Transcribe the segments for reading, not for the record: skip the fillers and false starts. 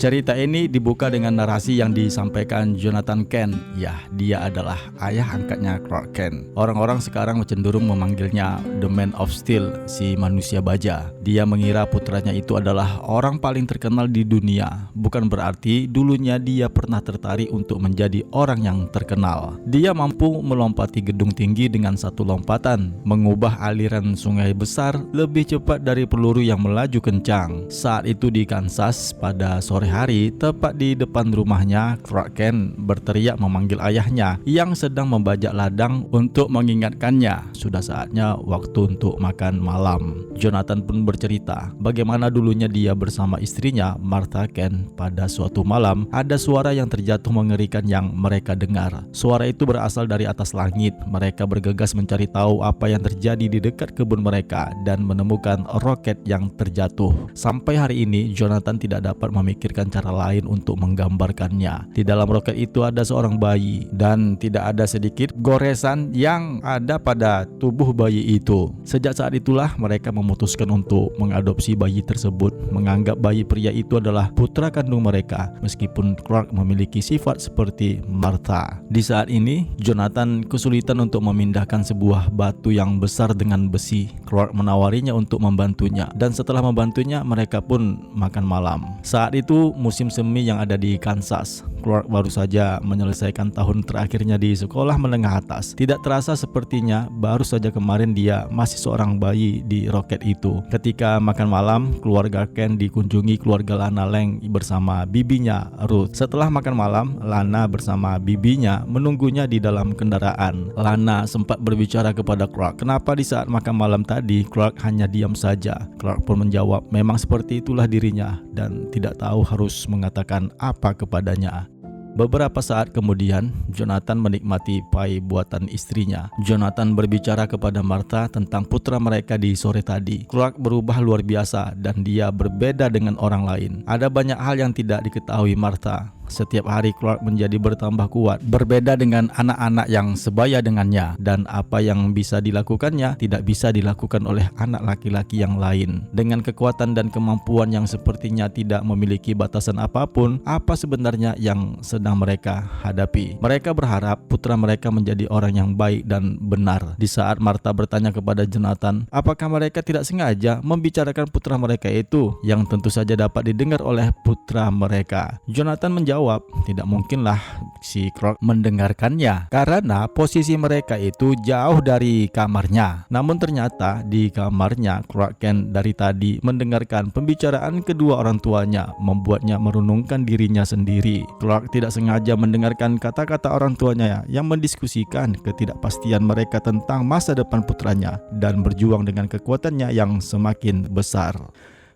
Cerita ini dibuka dengan narasi yang disampaikan Jonathan Kent. Ya, dia adalah ayah angkatnya Clark Kent. Orang-orang sekarang cenderung memanggilnya The Man of Steel, si manusia baja. Dia mengira putranya itu adalah orang paling terkenal di dunia. Bukan berarti dulunya dia pernah tertarik untuk menjadi orang yang terkenal. Dia mampu melompati gedung tinggi dengan satu lompatan, mengubah aliran sungai besar lebih cepat dari peluru yang melaju kencang. Saat itu di Kansas pada sore hari, tepat di depan rumahnya, Clark Kent berteriak memanggil ayahnya yang sedang membajak ladang untuk mengingatkannya sudah saatnya waktu untuk makan malam. Jonathan pun bercerita bagaimana dulunya dia bersama istrinya Martha Kent. Pada suatu malam ada suara yang terjatuh mengerikan yang mereka dengar. Suara itu berasal dari atas langit. Mereka bergegas mencari tahu apa yang terjadi di dekat kebun mereka dan menemukan roket yang terjatuh. Sampai hari ini Jonathan tidak dapat memikirkan cara lain untuk menggambarkannya. Di dalam roket itu ada seorang bayi dan tidak ada sedikit goresan yang ada pada tubuh bayi itu. Sejak saat itulah mereka memutuskan untuk mengadopsi bayi tersebut, menganggap bayi pria itu adalah putra kandung mereka meskipun Clark memiliki sifat seperti Martha. Di saat ini Jonathan kesulitan untuk memindahkan sebuah batu yang besar dengan besi. Clark menawarinya untuk membantunya dan setelah membantunya mereka pun makan malam. Saat itu musim semi yang ada di Kansas. Clark baru saja menyelesaikan tahun terakhirnya di sekolah menengah atas. Tidak terasa sepertinya baru saja kemarin dia masih seorang bayi di roket itu. Ketika makan malam, keluarga Ken dikunjungi keluarga Lana Lang bersama bibinya Ruth. Setelah makan malam, Lana bersama bibinya menunggunya di dalam kendaraan. Lana sempat berbicara kepada Clark, kenapa di saat makan malam tadi Clark hanya diam saja. Clark pun menjawab memang seperti itulah dirinya dan tidak tahu harus mengatakan apa kepadanya. Beberapa saat kemudian, Jonathan menikmati pai buatan istrinya. Jonathan berbicara kepada Martha tentang putra mereka di sore tadi. Clark berubah luar biasa dan dia berbeda dengan orang lain. Ada banyak hal yang tidak diketahui Martha. Setiap hari Clark menjadi bertambah kuat, berbeda dengan anak-anak yang sebaya dengannya, dan apa yang bisa dilakukannya tidak bisa dilakukan oleh anak laki-laki yang lain. Dengan kekuatan dan kemampuan yang sepertinya tidak memiliki batasan apapun, apa sebenarnya yang sedang mereka hadapi? Mereka berharap putra mereka menjadi orang yang baik dan benar. Di saat Martha bertanya kepada Jonathan, apakah mereka tidak sengaja membicarakan putra mereka itu, yang tentu saja dapat didengar oleh putra mereka? Jonathan menjawab, tidak mungkinlah si Clark mendengarkannya karena posisi mereka itu jauh dari kamarnya. Namun ternyata di kamarnya Clark Kent dari tadi mendengarkan pembicaraan kedua orang tuanya, membuatnya merenungkan dirinya sendiri. Clark tidak sengaja mendengarkan kata-kata orang tuanya yang mendiskusikan ketidakpastian mereka tentang masa depan putranya dan berjuang dengan kekuatannya yang semakin besar.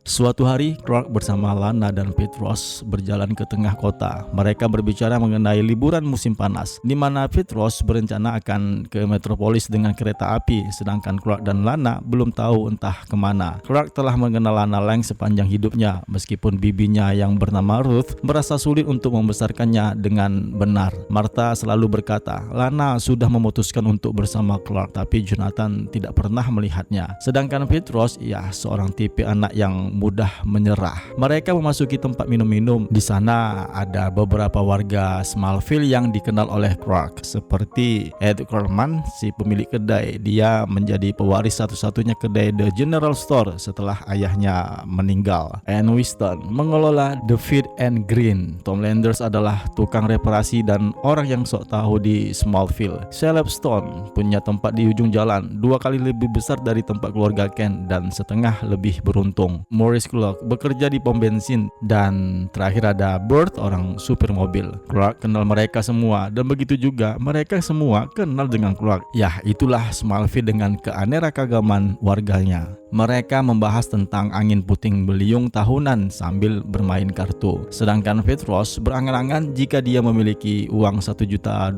Suatu hari, Clark bersama Lana dan Petros berjalan ke tengah kota. Mereka berbicara mengenai liburan musim panas, di mana Petros berencana akan ke metropolis dengan kereta api, sedangkan Clark dan Lana belum tahu entah kemana. Clark telah mengenal Lana Lang sepanjang hidupnya, meskipun bibinya yang bernama Ruth merasa sulit untuk membesarkannya dengan benar. Martha selalu berkata, Lana sudah memutuskan untuk bersama Clark, tapi Jonathan tidak pernah melihatnya. Sedangkan Petros, ya seorang tipe anak yang mudah menyerah. Mereka memasuki tempat minum-minum. Di sana ada beberapa warga Smallville yang dikenal oleh Clark, seperti Ed Corman, si pemilik kedai. Dia menjadi pewaris satu-satunya kedai The General Store setelah ayahnya meninggal. Ann Winston mengelola The Feed and Green. Tom Landers adalah tukang reparasi dan orang yang sok tahu di Smallville. Caleb Stone punya tempat di ujung jalan, 2 kali lebih besar dari tempat keluarga Ken dan setengah lebih beruntung. Maurice Clark bekerja di pom bensin, dan terakhir ada Burt, orang supir mobil. Clark kenal mereka semua dan begitu juga mereka semua kenal dengan Clark. Ya, itulah Smallville dengan keanekaragaman warganya. Mereka membahas tentang angin puting beliung tahunan sambil bermain kartu. Sedangkan Petros berangan-angan jika dia memiliki uang $1 juta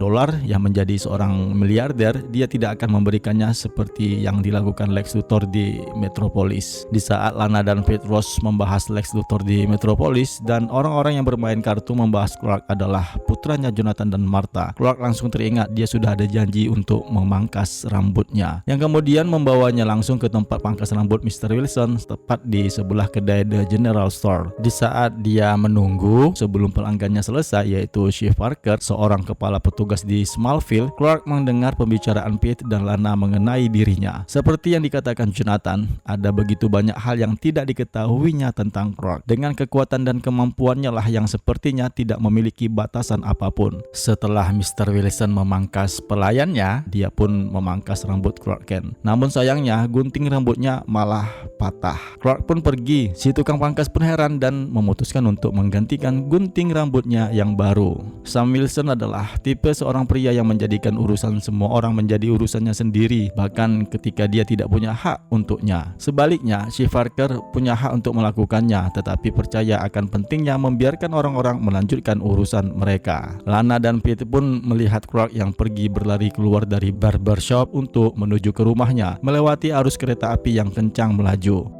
yang menjadi seorang miliarder, dia tidak akan memberikannya seperti yang dilakukan Lex Luthor di Metropolis. Di saat Lana dan Petros David Ross membahas Lex Luthor di Metropolis, dan orang-orang yang bermain kartu membahas Clark adalah putranya Jonathan dan Martha. Clark langsung teringat dia sudah ada janji untuk memangkas rambutnya, yang kemudian membawanya langsung ke tempat pangkas rambut Mr. Wilson, tepat di sebelah kedai The General Store. Di saat dia menunggu sebelum pelanggannya selesai, yaitu Shiv Parker, seorang kepala petugas di Smallville, Clark mendengar pembicaraan Pete dan Lana mengenai dirinya. Seperti yang dikatakan Jonathan, ada begitu banyak hal yang tidak diketahuinya tentang Clark. Dengan kekuatan dan kemampuannya lah yang sepertinya tidak memiliki batasan apapun. Setelah Mr. Wilson memangkas pelayannya, dia pun memangkas rambut Clark Kent. Namun sayangnya gunting rambutnya malah patah. Clark pun pergi. Si tukang pangkas pun heran dan memutuskan untuk menggantikan gunting rambutnya yang baru. Sam Wilson adalah tipe seorang pria yang menjadikan urusan semua orang menjadi urusannya sendiri, bahkan ketika dia tidak punya hak untuknya. Sebaliknya, Shiv Parker punya hak untuk melakukannya, tetapi percaya akan pentingnya membiarkan orang-orang melanjutkan urusan mereka. Lana dan Pete pun melihat Clark yang pergi berlari keluar dari barbershop untuk menuju ke rumahnya, melewati arus kereta api yang kencang melaju.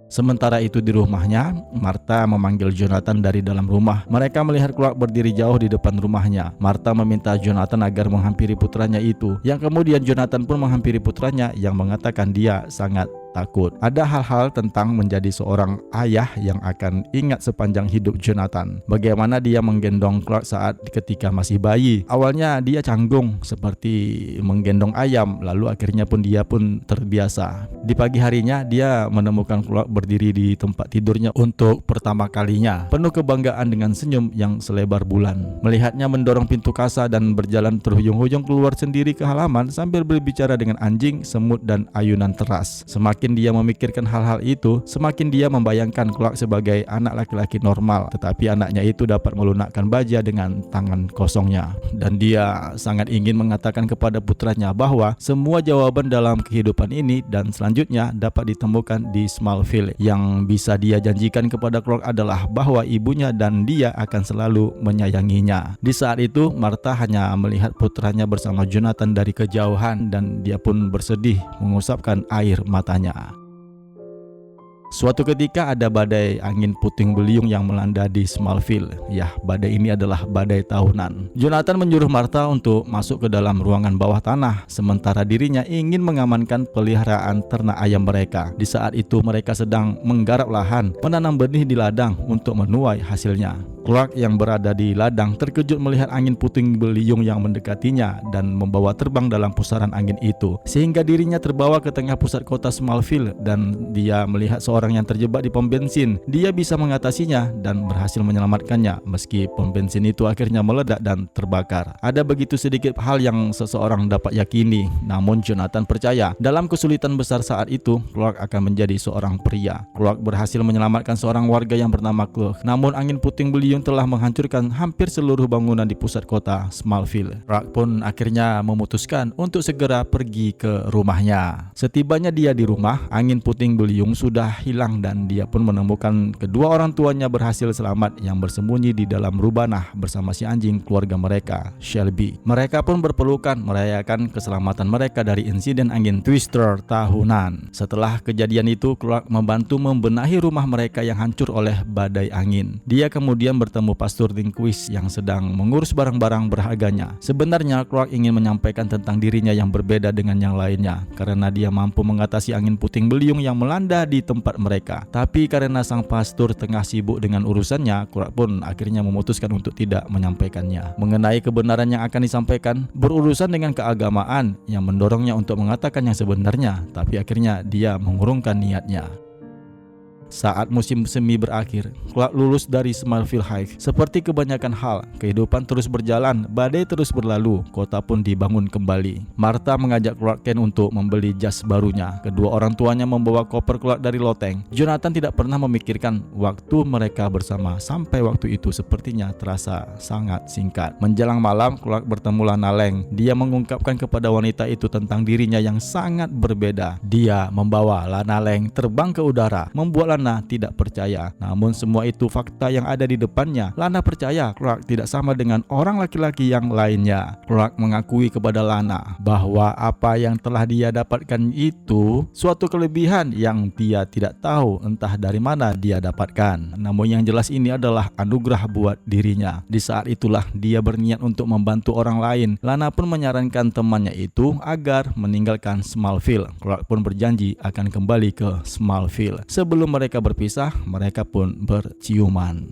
Sementara itu di rumahnya, Martha memanggil Jonathan dari dalam rumah. Mereka melihat Clark berdiri jauh di depan rumahnya. Martha meminta Jonathan agar menghampiri putranya itu, yang kemudian Jonathan pun menghampiri putranya yang mengatakan dia sangat takut. Ada hal-hal tentang menjadi seorang ayah yang akan ingat sepanjang hidup Jonathan. Bagaimana dia menggendong Clark saat ketika masih bayi. Awalnya dia canggung seperti menggendong ayam, lalu akhirnya dia pun terbiasa. Di pagi harinya dia menemukan Clark berdiri di tempat tidurnya untuk pertama kalinya, penuh kebanggaan dengan senyum yang selebar bulan. Melihatnya mendorong pintu kasa dan berjalan terhuyung-huyung keluar sendiri ke halaman sambil berbicara dengan anjing, semut, dan ayunan teras. Semakin dia memikirkan hal-hal itu, semakin dia membayangkan Clark sebagai anak laki-laki normal, tetapi anaknya itu dapat melunakkan baja dengan tangan kosongnya. Dan dia sangat ingin mengatakan kepada putranya bahwa semua jawaban dalam kehidupan ini dan selanjutnya dapat ditemukan di Smallville. Yang bisa dia janjikan kepada Clark adalah bahwa ibunya dan dia akan selalu menyayanginya. Di saat itu, Martha hanya melihat putranya bersama Jonathan dari kejauhan dan dia pun bersedih mengusapkan air matanya. Suatu ketika ada badai angin puting beliung yang melanda di Smallville. Ya, badai ini adalah badai tahunan. Jonathan menyuruh Martha untuk masuk ke dalam ruangan bawah tanah, sementara dirinya ingin mengamankan peliharaan ternak ayam mereka. Di saat itu mereka sedang menggarap lahan, menanam benih di ladang untuk menuai hasilnya. Clark yang berada di ladang terkejut melihat angin puting beliung yang mendekatinya dan membawa terbang dalam pusaran angin itu, sehingga dirinya terbawa ke tengah pusat kota Smallville dan dia melihat seorang yang terjebak di pom bensin. Dia bisa mengatasinya dan berhasil menyelamatkannya meski pom bensin itu akhirnya meledak dan terbakar. Ada begitu sedikit hal yang seseorang dapat yakini, namun Jonathan percaya dalam kesulitan besar saat itu Clark akan menjadi seorang pria. Clark berhasil menyelamatkan seorang warga yang bernama Clark, namun angin puting beliung telah menghancurkan hampir seluruh bangunan di pusat kota Smallville. Clark pun akhirnya memutuskan untuk segera pergi ke rumahnya. Setibanya dia di rumah, angin puting beliung sudah hilang dan dia pun menemukan kedua orang tuanya berhasil selamat yang bersembunyi di dalam rubanah bersama si anjing keluarga mereka, Shelby. Mereka pun berpelukan merayakan keselamatan mereka dari insiden angin twister tahunan. Setelah kejadian itu, Clark membantu membenahi rumah mereka yang hancur oleh badai angin. Dia kemudian bertemu Pastor Lindquist yang sedang mengurus barang-barang berharganya. Sebenarnya Clark ingin menyampaikan tentang dirinya yang berbeda dengan yang lainnya karena dia mampu mengatasi angin puting beliung yang melanda di tempat mereka. Tapi karena sang pastor tengah sibuk dengan urusannya, Clark pun akhirnya memutuskan untuk tidak menyampaikannya. Mengenai kebenaran yang akan disampaikan berurusan dengan keagamaan yang mendorongnya untuk mengatakan yang sebenarnya, tapi akhirnya dia mengurungkan niatnya. Saat musim semi berakhir, Clark lulus dari Smallville High. Seperti kebanyakan hal, kehidupan terus berjalan, badai terus berlalu, kota pun dibangun kembali. Martha mengajak Clark Kent untuk membeli jas barunya. Kedua orang tuanya membawa koper Clark dari loteng. Jonathan tidak pernah memikirkan waktu mereka bersama sampai waktu itu sepertinya terasa sangat singkat. Menjelang malam, Clark bertemu Lana Lang. Dia mengungkapkan kepada wanita itu tentang dirinya yang sangat berbeda. Dia membawa Lana Lang terbang ke udara, membuat Lana tidak percaya. Namun semua itu fakta yang ada di depannya. Lana percaya Clark tidak sama dengan orang laki-laki yang lainnya. Clark mengakui kepada Lana bahwa apa yang telah dia dapatkan itu suatu kelebihan yang dia tidak tahu entah dari mana dia dapatkan. Namun yang jelas ini adalah anugerah buat dirinya. Di saat itulah dia berniat untuk membantu orang lain. Lana pun menyarankan temannya itu agar meninggalkan Smallville. Clark pun berjanji akan kembali ke Smallville. Sebelum mereka berpisah, mereka pun berciuman.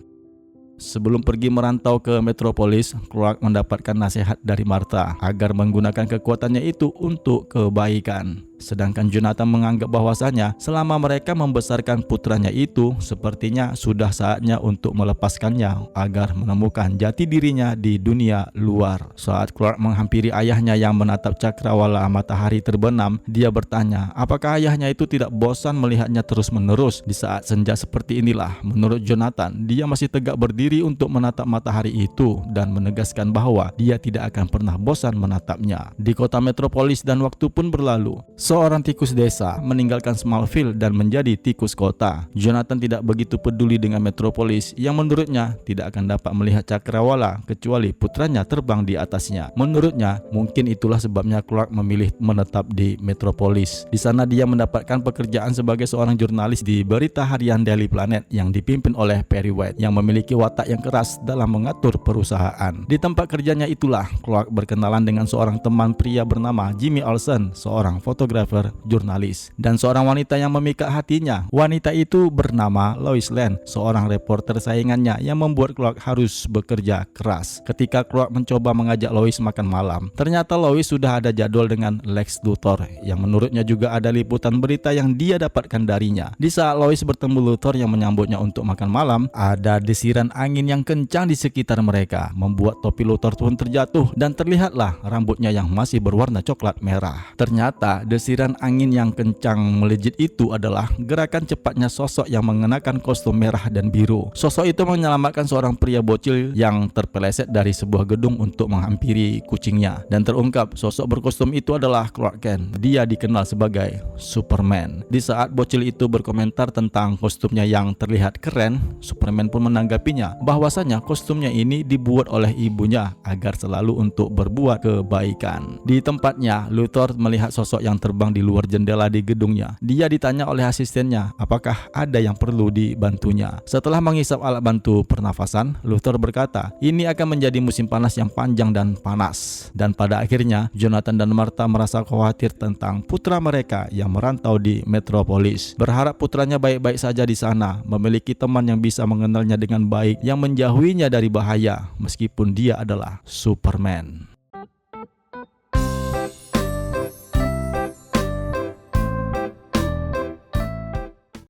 Sebelum pergi merantau ke Metropolis, Clark mendapatkan nasihat dari Martha agar menggunakan kekuatannya itu untuk kebaikan. Sedangkan Jonathan menganggap bahwasanya selama mereka membesarkan putranya itu, sepertinya sudah saatnya untuk melepaskannya agar menemukan jati dirinya di dunia luar. Saat Clark menghampiri ayahnya yang menatap cakrawala matahari terbenam, dia bertanya apakah ayahnya itu tidak bosan melihatnya terus-menerus. Di saat senja seperti inilah, menurut Jonathan, dia masih tegak berdiri untuk menatap matahari itu dan menegaskan bahwa dia tidak akan pernah bosan menatapnya. Di kota Metropolis dan waktu pun berlalu. Seorang tikus desa meninggalkan Smallville dan menjadi tikus kota. Jonathan tidak begitu peduli dengan Metropolis yang menurutnya tidak akan dapat melihat cakrawala kecuali putranya terbang di atasnya. Menurutnya, mungkin itulah sebabnya Clark memilih menetap di Metropolis. Di sana dia mendapatkan pekerjaan sebagai seorang jurnalis di berita harian Daily Planet yang dipimpin oleh Perry White yang memiliki watak yang keras dalam mengatur perusahaan. Di tempat kerjanya itulah Clark berkenalan dengan seorang teman pria bernama Jimmy Olsen, seorang fotografer jurnalis, dan seorang wanita yang memikat hatinya. Wanita itu bernama Lois Lane, seorang reporter saingannya yang membuat Clark harus bekerja keras. Ketika Clark mencoba mengajak Lois makan malam, ternyata Lois sudah ada jadwal dengan Lex Luthor yang menurutnya juga ada liputan berita yang dia dapatkan darinya. Di saat Lois bertemu Luthor yang menyambutnya untuk makan malam, ada desiran angin yang kencang di sekitar mereka, membuat topi Luthor pun terjatuh dan terlihatlah rambutnya yang masih berwarna coklat merah. Ternyata desiran angin yang kencang melejit itu adalah gerakan cepatnya sosok yang mengenakan kostum merah dan biru. Sosok itu menyelamatkan seorang pria bocil yang terpeleset dari sebuah gedung untuk menghampiri kucingnya, dan terungkap sosok berkostum itu adalah Clark Kent. Dia dikenal sebagai Superman. Di saat bocil itu berkomentar tentang kostumnya yang terlihat keren, Superman pun menanggapinya bahwasanya kostumnya ini dibuat oleh ibunya agar selalu untuk berbuat kebaikan. Di tempatnya, Luthor melihat sosok yang terbang di luar jendela di gedungnya. Dia ditanya oleh asistennya apakah ada yang perlu dibantunya. Setelah mengisap alat bantu pernafasan, Luthor berkata ini akan menjadi musim panas yang panjang dan panas. Dan pada akhirnya Jonathan dan Martha merasa khawatir tentang putra mereka yang merantau di Metropolis. Berharap putranya baik-baik saja di sana, memiliki teman yang bisa mengenalnya dengan baik, yang menjauhinya dari bahaya meskipun dia adalah Superman.